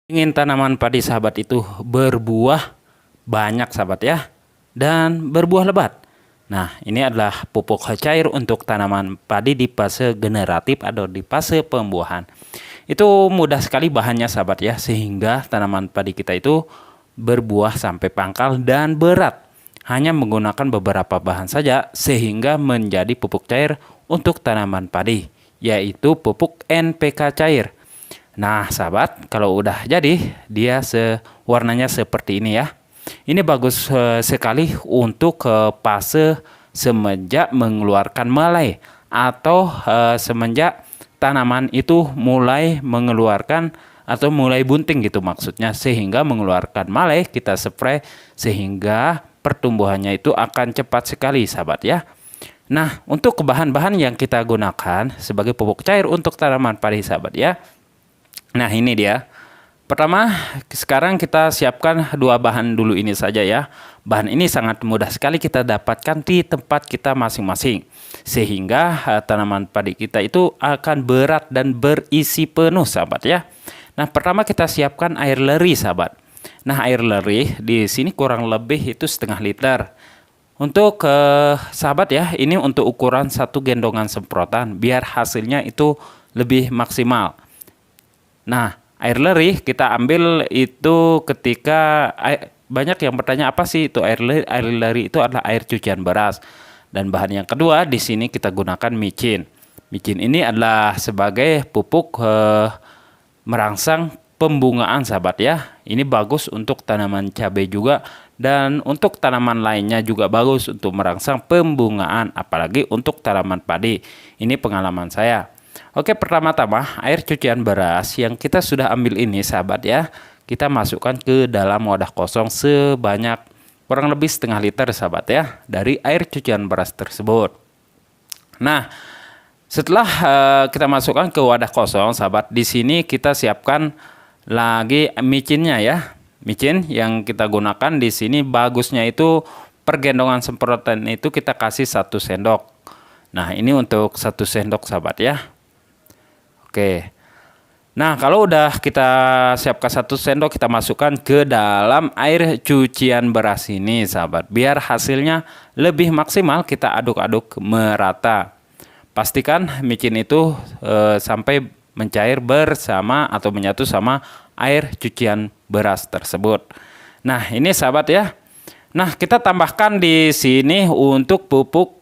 Ingin tanaman padi sahabat itu berbuah banyak sahabat ya, dan berbuah lebat. Nah, ini adalah pupuk cair untuk tanaman padi di fase generatif atau di fase pembuahan. Itu mudah sekali bahannya sahabat ya, sehingga tanaman padi kita itu berbuah sampai pangkal dan berat. Hanya menggunakan beberapa bahan saja sehingga menjadi pupuk cair untuk tanaman padi, yaitu pupuk NPK cair. Nah, sahabat, kalau udah jadi, dia warnanya seperti ini ya. Ini bagus sekali untuk fase semenjak mengeluarkan melai atau semenjak tanaman itu mulai mengeluarkan atau mulai bunting gitu maksudnya, sehingga mengeluarkan melai kita spray sehingga pertumbuhannya itu akan cepat sekali sahabat ya. Nah, untuk bahan-bahan yang kita gunakan sebagai pupuk cair untuk tanaman padi sahabat ya. Nah, ini dia. Pertama, sekarang kita siapkan dua bahan dulu ini saja ya. Bahan ini sangat mudah sekali kita dapatkan di tempat kita masing-masing. Sehingga tanaman padi kita itu akan berat dan berisi penuh sahabat ya. Nah, pertama kita siapkan air leri sahabat. Nah, air leri di sini kurang lebih itu setengah liter. Untuk sahabat ya, ini untuk ukuran satu gendongan semprotan biar hasilnya itu lebih maksimal. Nah, air leri kita ambil itu ketika banyak yang bertanya apa sih itu air leri? Air leri itu adalah air cucian beras. Dan bahan yang kedua di sini kita gunakan micin. Micin ini adalah sebagai pupuk merangsang pembungaan sahabat ya. Ini bagus untuk tanaman cabai juga dan untuk tanaman lainnya juga bagus untuk merangsang pembungaan, apalagi untuk tanaman padi. Ini pengalaman saya. Oke, pertama-tama air cucian beras yang kita sudah ambil ini sahabat ya, kita masukkan ke dalam wadah kosong sebanyak kurang lebih setengah liter sahabat ya dari air cucian beras tersebut. Nah, setelah kita masukkan ke wadah kosong sahabat, di sini kita siapkan lagi micinnya ya. Micin yang kita gunakan di sini bagusnya itu per gendongan semprotan itu kita kasih 1 sendok. Nah, ini untuk 1 sendok sahabat ya. Oke. Nah, kalau udah kita siapkan 1 sendok, kita masukkan ke dalam air cucian beras ini sahabat. Biar hasilnya lebih maksimal, kita aduk-aduk merata. Pastikan micin itu sampai mencair bersama atau menyatu sama air cucian beras tersebut. Nah, ini sahabat ya. Nah, kita tambahkan di sini untuk pupuk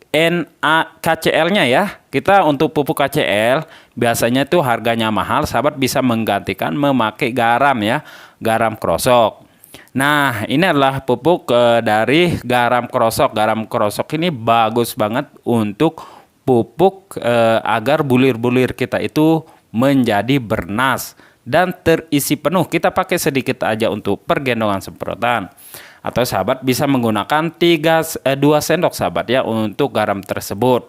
KCL-nya ya. Kita untuk pupuk KCL biasanya tuh harganya mahal, sahabat bisa menggantikan memakai garam ya, garam krosok. Nah, ini adalah pupuk dari garam krosok. Garam krosok ini bagus banget untuk pupuk agar bulir-bulir kita itu menjadi bernas dan terisi penuh. Kita pakai sedikit aja untuk pergendongan semprotan. Atau sahabat bisa menggunakan 2 sendok sahabat ya untuk garam tersebut.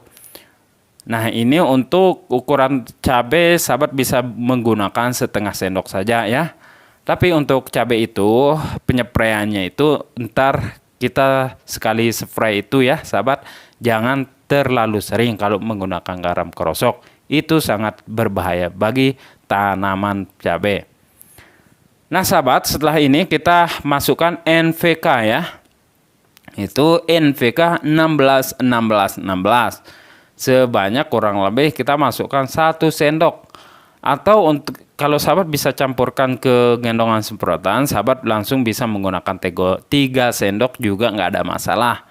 Nah, ini untuk ukuran cabai sahabat bisa menggunakan setengah sendok saja ya. Tapi untuk cabai itu penyepraiannya itu ntar kita sekali spray itu ya sahabat, jangan terlalu sering kalau menggunakan garam krosok. Itu sangat berbahaya bagi tanaman cabai. Nah sahabat, setelah ini kita masukkan NPK ya. Itu NPK 16 16 16. Sebanyak kurang lebih kita masukkan 1 sendok. Atau untuk kalau sahabat bisa campurkan ke gendongan semprotan, sahabat langsung bisa menggunakan 3 sendok juga nggak ada masalah.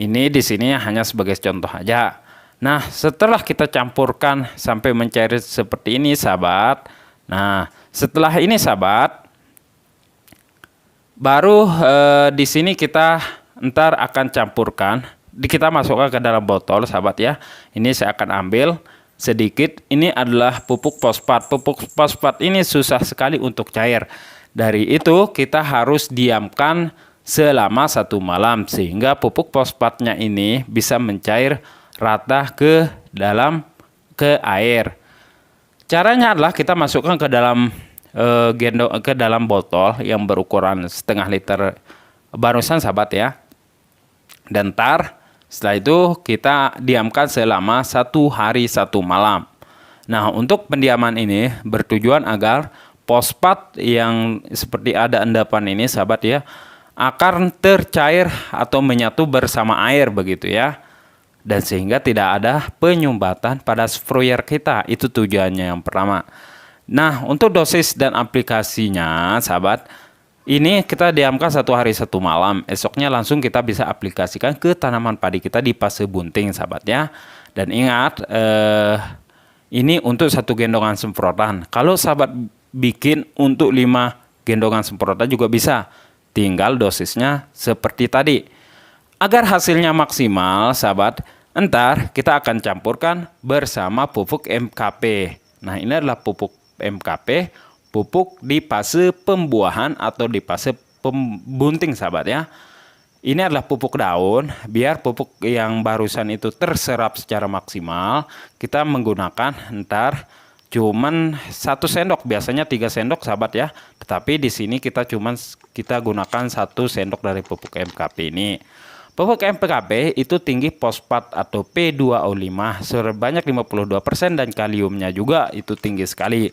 Ini di sini hanya sebagai contoh aja. Nah, setelah kita campurkan sampai mencair seperti ini sahabat. Nah, setelah ini sahabat, baru di sini kita ntar akan campurkan, kita masukkan ke dalam botol sahabat ya. Ini saya akan ambil sedikit. Ini adalah pupuk fosfat. Pupuk fosfat ini susah sekali untuk cair. Dari itu kita harus diamkan selama 1 malam sehingga pupuk fosfatnya ini bisa mencair rata ke air. Caranya adalah kita masukkan ke dalam ke dalam botol yang berukuran setengah liter barusan sahabat ya. Dan setelah itu kita diamkan selama 1 hari 1 malam. Nah, untuk pendiaman ini bertujuan agar fosfat yang seperti ada endapan ini sahabat ya akan tercair atau menyatu bersama air begitu ya. Dan sehingga tidak ada penyumbatan pada sproyer kita. Itu tujuannya yang pertama. Nah, untuk dosis dan aplikasinya sahabat, ini kita diamkan 1 hari 1 malam. Esoknya langsung kita bisa aplikasikan ke tanaman padi kita di fase bunting sahabat ya. Dan ingat, ini untuk 1 gendongan semprotan. Kalau sahabat bikin untuk 5 gendongan semprotan juga bisa. Tinggal dosisnya seperti tadi. Agar hasilnya maksimal sahabat, entar kita akan campurkan bersama pupuk MKP. Nah, ini adalah pupuk MKP, pupuk di fase pembuahan atau di fase pembunting sahabat ya. Ini adalah pupuk daun, biar pupuk yang barusan itu terserap secara maksimal, kita menggunakan entar cuman 1 sendok, biasanya 3 sendok sahabat ya. Tetapi di sini kita gunakan 1 sendok dari pupuk MKP ini. Pupuk MKP itu tinggi fosfat atau P2O5 sebanyak 52% dan kaliumnya juga itu tinggi sekali.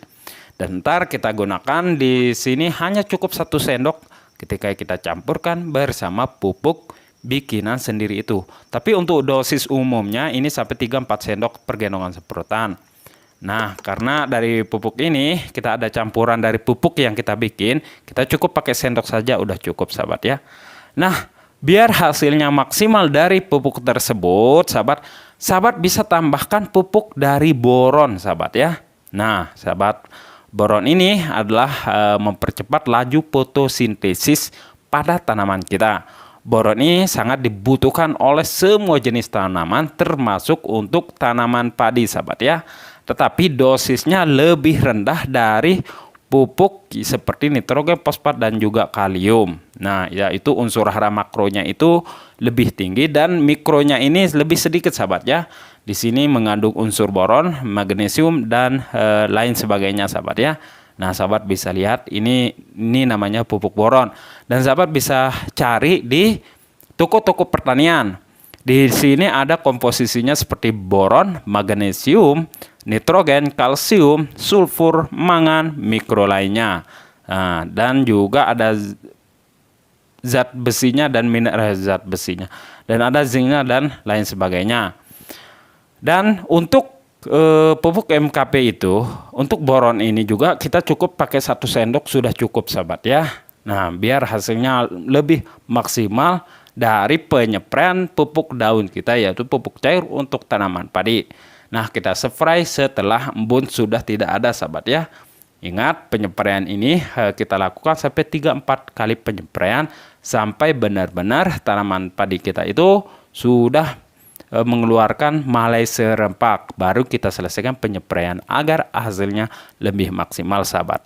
Dan ntar kita gunakan di sini hanya cukup 1 sendok ketika kita campurkan bersama pupuk bikinan sendiri itu. Tapi untuk dosis umumnya ini sampai 3-4 sendok per gendongan semprotan. Nah, karena dari pupuk ini kita ada campuran dari pupuk yang kita bikin, kita cukup pakai sendok saja udah cukup sahabat ya. Nah, biar hasilnya maksimal dari pupuk tersebut, sahabat bisa tambahkan pupuk dari boron, sahabat ya. Nah, sahabat, boron ini adalah mempercepat laju fotosintesis pada tanaman kita. Boron ini sangat dibutuhkan oleh semua jenis tanaman, termasuk untuk tanaman padi, sahabat ya. Tetapi dosisnya lebih rendah dari pupuk seperti nitrogen, fosfat, dan juga kalium. Nah, yaitu unsur hara makronya itu lebih tinggi dan mikronya ini lebih sedikit sahabat ya. Di sini mengandung unsur boron, magnesium, dan lain sebagainya sahabat ya. Nah, sahabat bisa lihat ini namanya pupuk boron. Dan sahabat bisa cari di toko-toko pertanian. Di sini ada komposisinya seperti boron, magnesium, nitrogen, kalsium, sulfur, mangan, mikro lainnya. Nah, dan juga ada zat besinya dan mineral zat besinya. Dan ada zinknya dan lain sebagainya. Dan untuk pupuk MKP itu, untuk boron ini juga kita cukup pakai 1 sendok sudah cukup sahabat ya. Nah, biar hasilnya lebih maksimal dari penyepraian pupuk daun kita, yaitu pupuk cair untuk tanaman padi. Nah, kita spray setelah embun sudah tidak ada sahabat ya. Ingat, penyepraian ini kita lakukan sampai 3-4 kali penyepraian sampai benar-benar tanaman padi kita itu sudah mengeluarkan malai serempak. Baru kita selesaikan penyepraian agar hasilnya lebih maksimal sahabat.